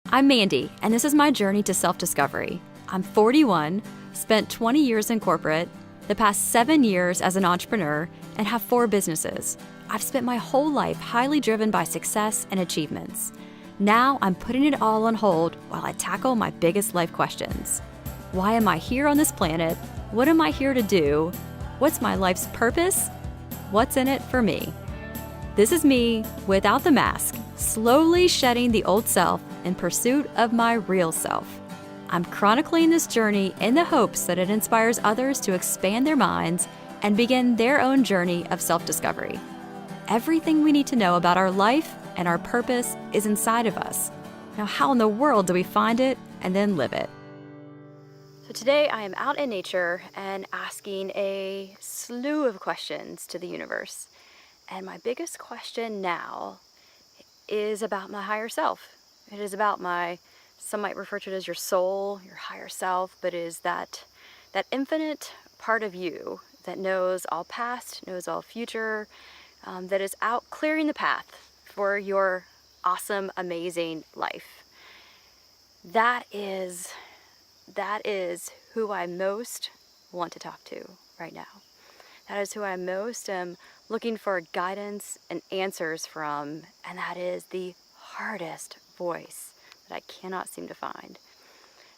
I'm Mandy, and this is my journey to self-discovery. I'm 41, spent 20 years in corporate, the past 7 years as an entrepreneur, and have 4 businesses. I've spent my whole life highly driven by success and achievements. Now I'm putting it all on hold while I tackle my biggest life questions. Why am I here on this planet? What am I here to do? What's my life's purpose? What's in it for me? This is me without the mask, slowly shedding the old self in pursuit of my real self. I'm chronicling this journey in the hopes that it inspires others to expand their minds and begin their own journey of self-discovery. Everything we need to know about our life and our purpose is inside of us. Now, how in the world do we find it and then live it? So today I am out in nature and asking a slew of questions to the universe. And my biggest question now is about my higher self. It is about some might refer to it as your soul, your higher self, but is that infinite part of you that knows all past, knows all future, that is out clearing the path for your awesome, amazing life. That is who I most want to talk to right now. That is who I most am looking for guidance and answers from, and that is the hardest voice that I cannot seem to find.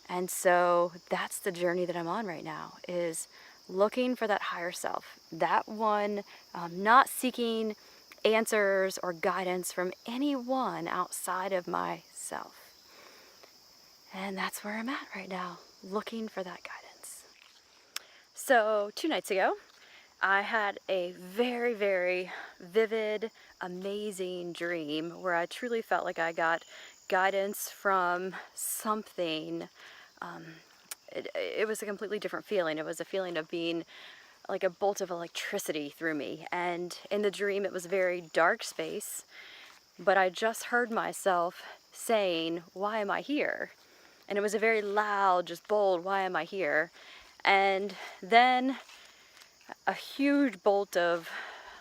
And so that's the journey that I'm on right now, is looking for that higher self, that one, not seeking answers or guidance from anyone outside of myself. And that's where I'm at right now, looking for that guidance. So 2 nights ago, I had a very, very vivid, amazing dream where I truly felt like I got guidance from something. It was a completely different feeling. It was a feeling of being like a bolt of electricity through me. And in the dream, it was a very dark space, but I just heard myself saying, "Why am I here?" And it was a very loud, just bold, "Why am I here?" And then a huge bolt of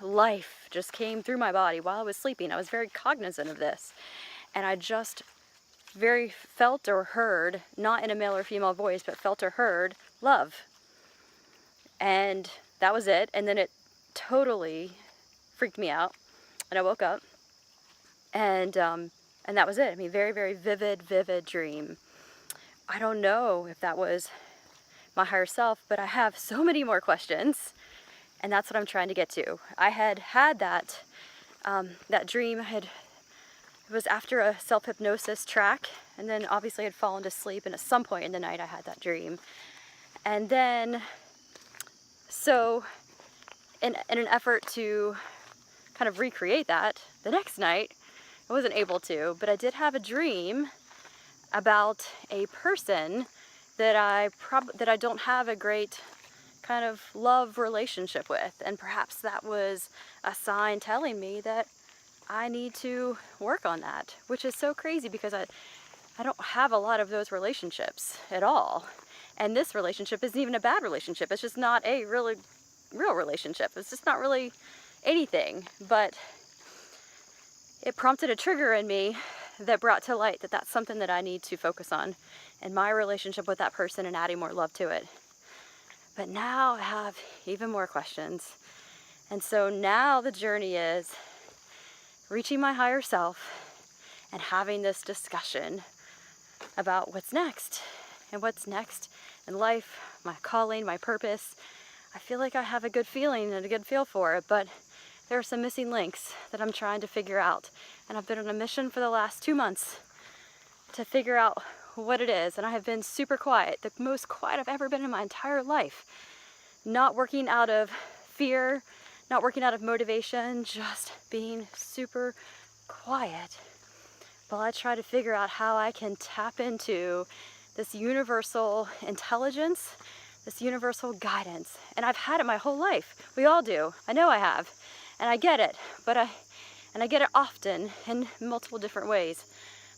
life just came through my body while I was sleeping. I was very cognizant of this. And I just very felt or heard, not in a male or female voice, but felt or heard love. And that was it. And then it totally freaked me out. And I woke up. And that was it. I mean, very, very vivid dream. I don't know if that was my higher self, but I have so many more questions. And that's what I'm trying to get to. I had that dream. It was after a self-hypnosis track, and then obviously I had fallen to sleep, and at some point in the night I had that dream. And then, so in an effort to kind of recreate that, the next night, I wasn't able to, but I did have a dream about a person that I don't have a great kind of love relationship with, and perhaps that was a sign telling me that I need to work on that, which is so crazy because I don't have a lot of those relationships at all. And this relationship isn't even a bad relationship. It's just not a really real relationship. It's just not really anything, but it prompted a trigger in me that brought to light that that's something that I need to focus on in my relationship with that person and adding more love to it. But now I have even more questions. And so now the journey is reaching my higher self and having this discussion about what's next and what's next in life, my calling, my purpose. I feel like I have a good feeling and a good feel for it, but there are some missing links that I'm trying to figure out. And I've been on a mission for the last 2 months to figure out what it is. And I have been super quiet, the most quiet I've ever been in my entire life. Not working out of fear, not working out of motivation, just being super quiet while I try to figure out how I can tap into this universal intelligence, this universal guidance. And I've had it my whole life. We all do. I know I have. And I get it, but I get it often in multiple different ways.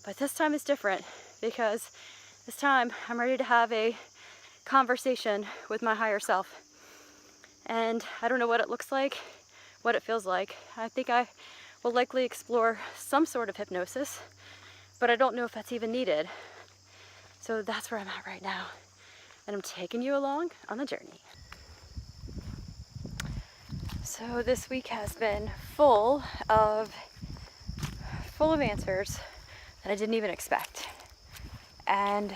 But this time is different because this time I'm ready to have a conversation with my higher self. And I don't know what it looks like, what it feels like. I think I will likely explore some sort of hypnosis, but I don't know if that's even needed. So that's where I'm at right now. And I'm taking you along on the journey. So this week has been full of answers that I didn't even expect. And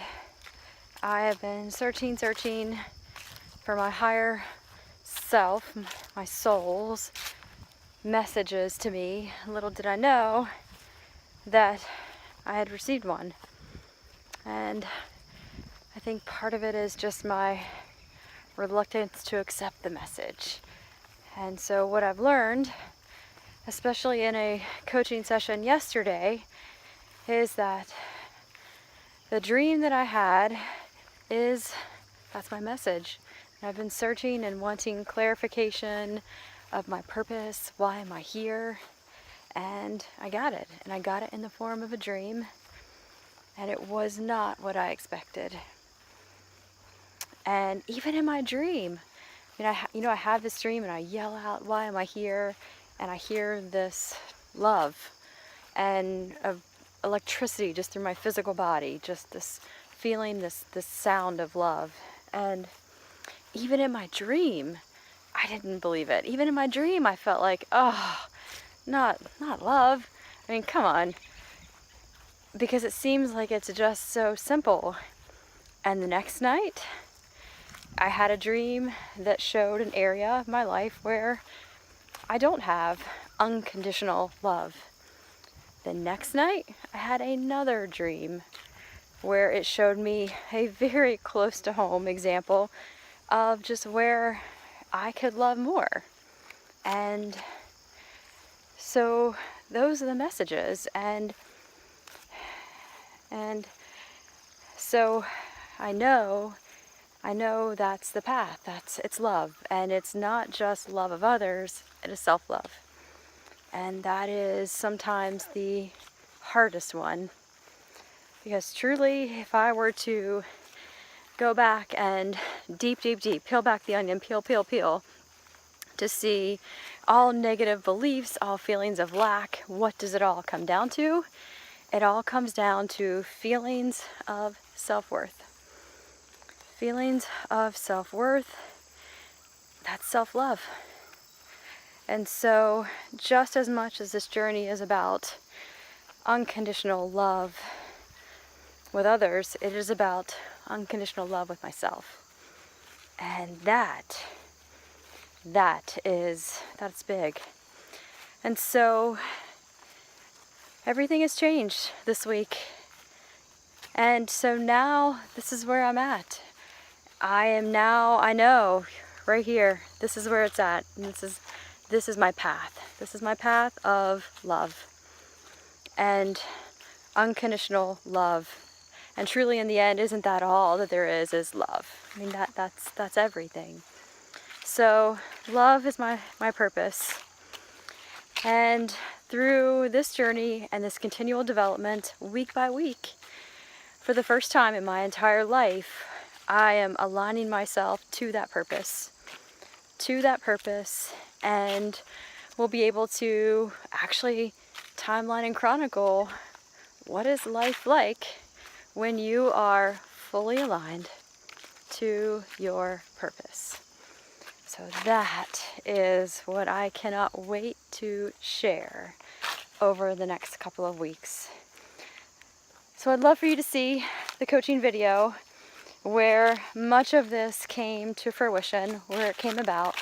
I have been searching for my higher self, my soul's messages to me. Little did I know that I had received one. And I think part of it is just my reluctance to accept the message. And so what I've learned, especially in a coaching session yesterday, is that the dream that I had that's my message. And I've been searching and wanting clarification of my purpose. Why am I here? And I got it. And I got it in the form of a dream. And it was not what I expected. And even in my dream, I have this dream and I yell out, why am I here? And I hear this love and of electricity just through my physical body, just this feeling, this sound of love. And even in my dream, I didn't believe it. Even in my dream, I felt like, oh, not love. I mean, come on. Because it seems like it's just so simple. And the next night, I had a dream that showed an area of my life where I don't have unconditional love. The next night, I had another dream where it showed me a very close to home example of just where I could love more. And so those are the messages. And so I know that's the path. It's love. And it's not just love of others, it is self-love. And that is sometimes the hardest one. Because truly, if I were to go back and deep, peel back the onion, peel, to see all negative beliefs, all feelings of lack, what does it all come down to? It all comes down to feelings of self-worth. Feelings of self-worth, that's self-love. And so, just as much as this journey is about unconditional love with others, it is about unconditional love with myself. And that's big. And so everything has changed this week. And so now this is where I'm at. I know right here, this is where it's at. And this is my path. This is my path of love and unconditional love. And truly in the end, isn't that all that there is love? I mean, that's everything. So love is my purpose. And through this journey and this continual development, week by week, for the first time in my entire life, I am aligning myself to that purpose, and will be able to actually timeline and chronicle what is life like when you are fully aligned to your purpose. So that is what I cannot wait to share over the next couple of weeks. So I'd love for you to see the coaching video where much of this came to fruition, where it came about.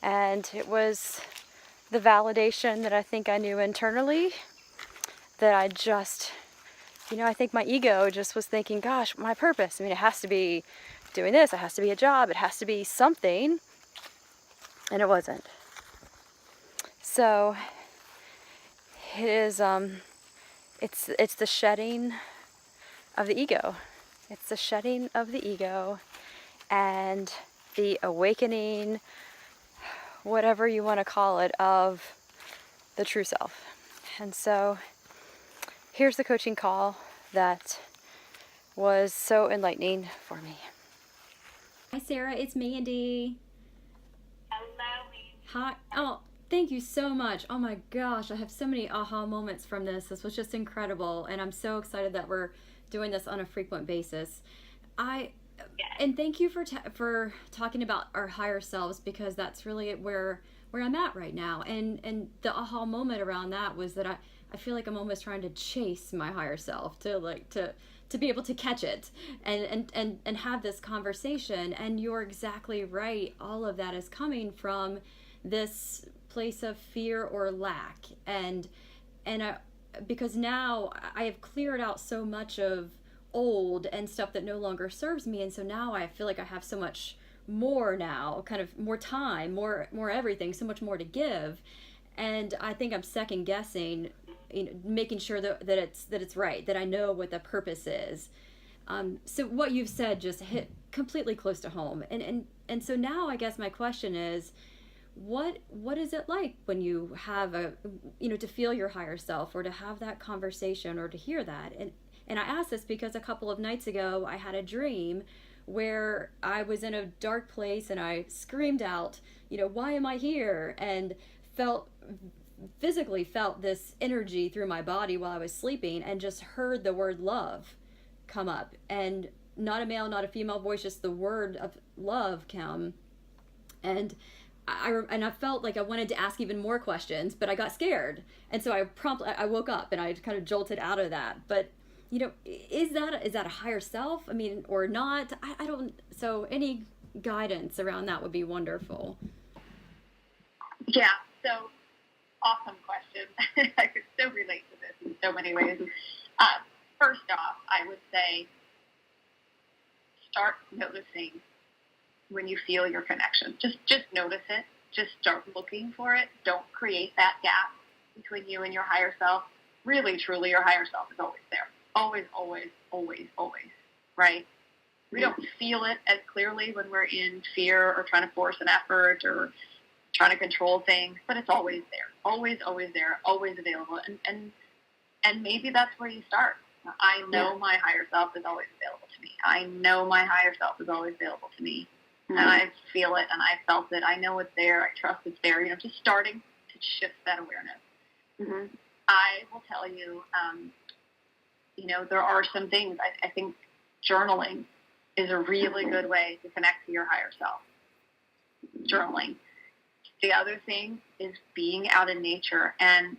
And it was the validation that I think I knew internally, that I just, I think my ego just was thinking, gosh, my purpose. I mean, it has to be doing this. It has to be a job. It has to be something. And it wasn't. So it is, it's the shedding of the ego. It's the shedding of the ego and the awakening, whatever you want to call it, of the true self. And so here's the coaching call that was so enlightening for me. Hi Sarah, it's Mandy. Hello. Hi. Oh, Thank you so much. Oh my gosh, I have so many aha moments from this. This was just incredible, and I'm so excited that we're doing this on a frequent basis. I and thank you for talking about our higher selves, because that's really where I'm at right now. And the aha moment around that was that I feel like I'm almost trying to chase my higher self to be able to catch it and have this conversation. And you're exactly right. All of that is coming from this place of fear or lack. And because now I have cleared out so much of old and stuff that no longer serves me, and so now I feel like I have so much more now, kind of more time, more everything, so much more to give. And I think I'm second guessing, making sure that it's right, that I know what the purpose is. So what you've said just hit completely close to home. And so now I guess my question is, what is it like when you have to feel your higher self, or to have that conversation, or to hear that? And I ask this because a couple of nights ago I had a dream where I was in a dark place and I screamed out, why am I here? And physically felt this energy through my body while I was sleeping, and just heard the word love come up, and not a male, not a female voice, just the word of love come. And I felt like I wanted to ask even more questions, but I got scared. And so I woke up and I kind of jolted out of that. But is that a higher self? I mean, or not? I don't. So any guidance around that would be wonderful. Yeah. So awesome question. I could so relate to this in so many ways. First off, I would say start noticing when you feel your connection. Just notice it. Just start looking for it. Don't create that gap between you and your higher self. Really, truly, your higher self is always there. Always, always, always, always, right? We don't feel it as clearly when we're in fear or trying to force an effort or trying to control things, but it's always there. Always, always there, always available. And maybe that's where you start. I know my higher self is always available to me. I know my higher self is always available to me. Mm-hmm. And I feel it and I felt it. I know it's there. I trust it's there. Just starting to shift that awareness. Mm-hmm. I will tell you, there are some things. I think journaling is a really good way to connect to your higher self. Journaling. The other thing is being out in nature. And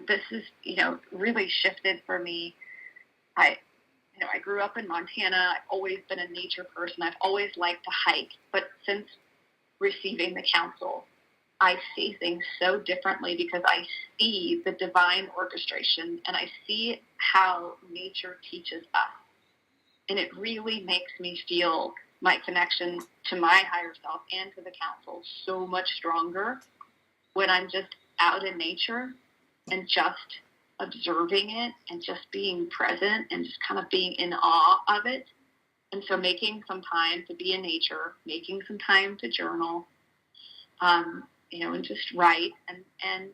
this is, really shifted for me. I grew up in Montana. I've always been a nature person. I've always liked to hike. But since receiving the counsel, I see things so differently, because I see the divine orchestration and I see how nature teaches us. And it really makes me feel my connection to my higher self and to the council so much stronger when I'm just out in nature and just observing it and just being present and just kind of being in awe of it. And so making some time to be in nature, making some time to journal, and just write. And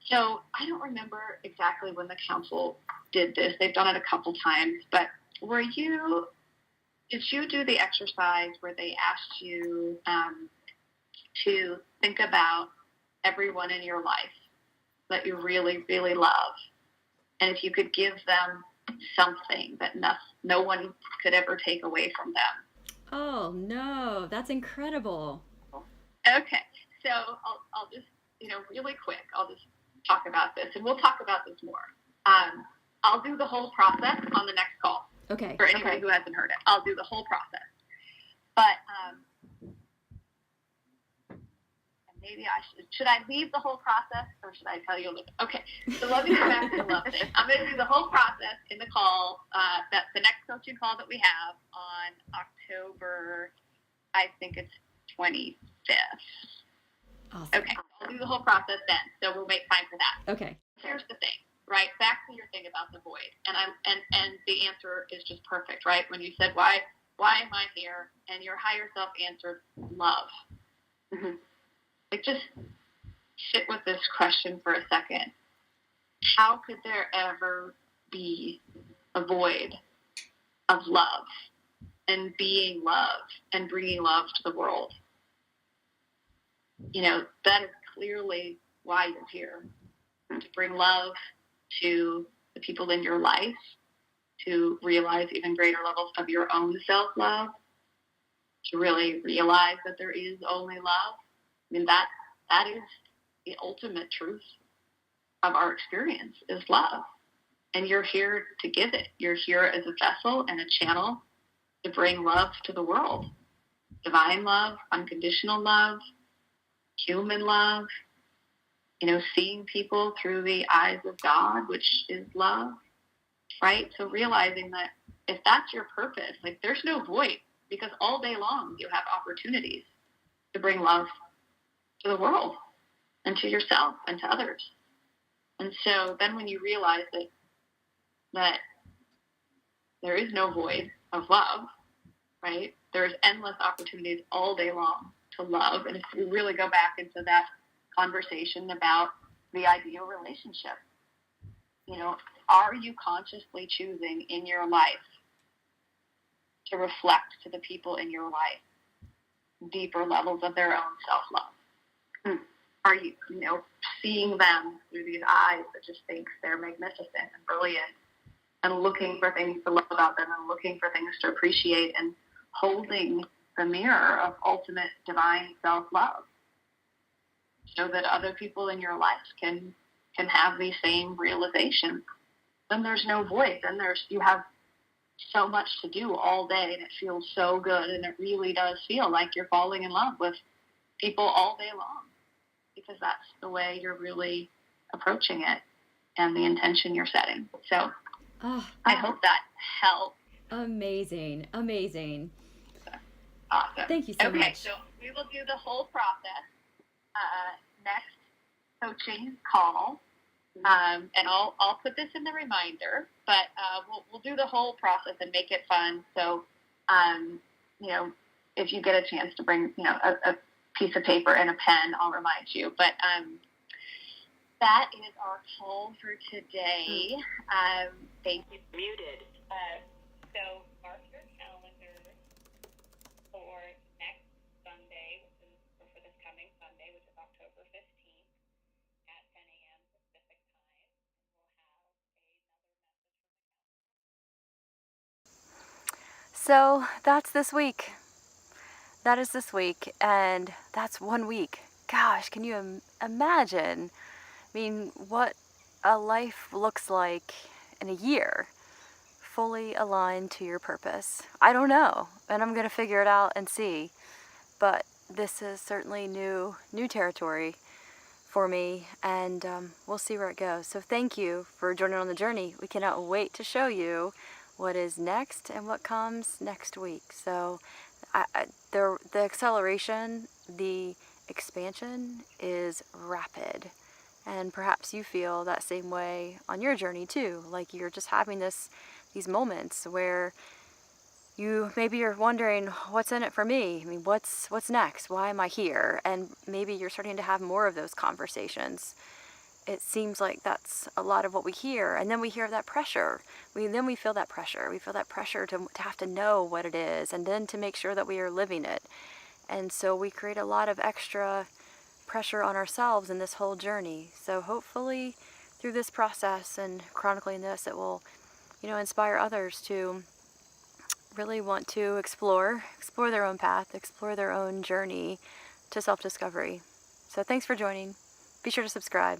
so I don't remember exactly when the council did this. They've done it a couple times, but did you do the exercise where they asked you to think about everyone in your life that you really, really love, and if you could give them something that no one could ever take away from them? Oh, no, that's incredible. Okay, so I'll just, really quick, I'll just talk about this, and we'll talk about this more. I'll do the whole process on the next call. Okay. For anybody who hasn't heard it, I'll do the whole process. But maybe should I leave the whole process, or should I tell you a little bit? Okay, so let me go back to the love thing. I'm going to do the whole process in the call, that's the next coaching call that we have on October, I think it's 25th. Awesome. Okay, I'll do the whole process then, so we'll make time for that. Okay. Here's the thing, right? Back to your thing about the void, and the answer is just perfect, right? When you said why am I here, and your higher self answered love. Mm-hmm. Like, just sit with this question for a second. How could there ever be a void of love and being love and bringing love to the world? That is clearly why you're here, to bring love to the people in your life, to realize even greater levels of your own self-love, to really realize that there is only love. I mean, that is the ultimate truth of our experience, is love. And you're here to give it. You're here as a vessel and a channel to bring love to the world. Divine love, unconditional love, human love, seeing people through the eyes of God, which is love, right? So realizing that if that's your purpose, like, there's no void, because all day long you have opportunities to bring love to the world and to yourself and to others. And so then when you realize that there is no void of love, right? There's endless opportunities all day long to love. And if you really go back into that conversation about the ideal relationship, are you consciously choosing in your life to reflect to the people in your life deeper levels of their own self-love? Are you, seeing them through these eyes that just think they're magnificent and brilliant, and looking for things to love about them, and looking for things to appreciate, and holding the mirror of ultimate divine self-love so that other people in your life can have the same realization? Then there's no void. Then you have so much to do all day, and it feels so good, and it really does feel like you're falling in love with people all day long, because that's the way you're really approaching it and the intention you're setting. So I hope that helps. Amazing. Amazing. Awesome. Thank you so much. Okay, so we will do the whole process next coaching call. And I'll put this in the reminder, but we'll do the whole process and make it fun. So, if you get a chance to bring, a piece of paper and a pen, I'll remind you. But that is our call for today. Thank you. Muted. So mark your calendar for next Sunday, for this coming Sunday, which is October 15th at 10 a.m. Pacific time. So that's this week. That is this week, and that's 1 week. Gosh, can you imagine? I mean, what a life looks like in a year, fully aligned to your purpose. I don't know, and I'm going to figure it out and see. But this is certainly new territory for me, and we'll see where it goes. So thank you for joining on the journey. We cannot wait to show you what is next and what comes next week. So the acceleration, the expansion is rapid. And perhaps you feel that same way on your journey too. Like you're just having these moments where maybe you're wondering, what's in it for me? I mean, what's next? Why am I here? And maybe you're starting to have more of those conversations. It seems like that's a lot of what we hear. And then we hear that pressure. Then we feel that pressure. We feel that pressure to have to know what it is, and then to make sure that we are living it. And so we create a lot of extra pressure on ourselves in this whole journey. So hopefully through this process and chronicling this, it will, inspire others to really want to explore their own path, explore their own journey to self-discovery. So thanks for joining. Be sure to subscribe,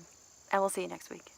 and we'll see you next week.